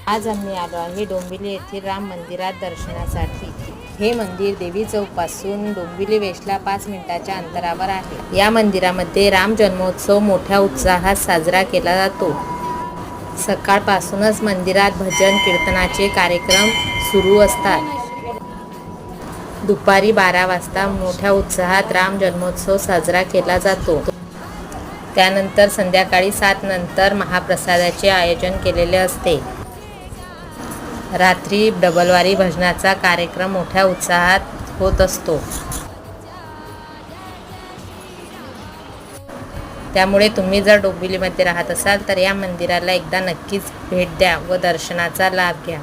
आज आम्ही आलो आहे डोंबिवली येथील राम मंदिरात दर्शनासाठी। हे मंदिर देवी चौकपासून डोंबिवली वेस्टला 5 मिनिटांच्या अंतरावर आहे। या मंदिरामध्ये राम जन्मोत्सव मोठ्या उत्साहात साजरा केला जातो। सकाळपासूनच मंदिरात भजन कीर्तनाचे कार्यक्रम सुरू असतात। दुपारी 12 वाजता मोठ्या उत्साहात राम जन्मोत्सव साजरा केला जातो। त्यानंतर संध्याकाळी 7 नंतर महाप्रसादाचे आयोजन केलेले असते। रात्री डबलवारी भजनाचा कार्यक्रम मोठ्या उत्साहात होत असतो। त्यामुळे तुम्ही जर डोंबिवलीमध्ये राहत असाल तर या मंदिराला एकदा नक्कीच भेट द्या व दर्शनाचा लाभ घ्या।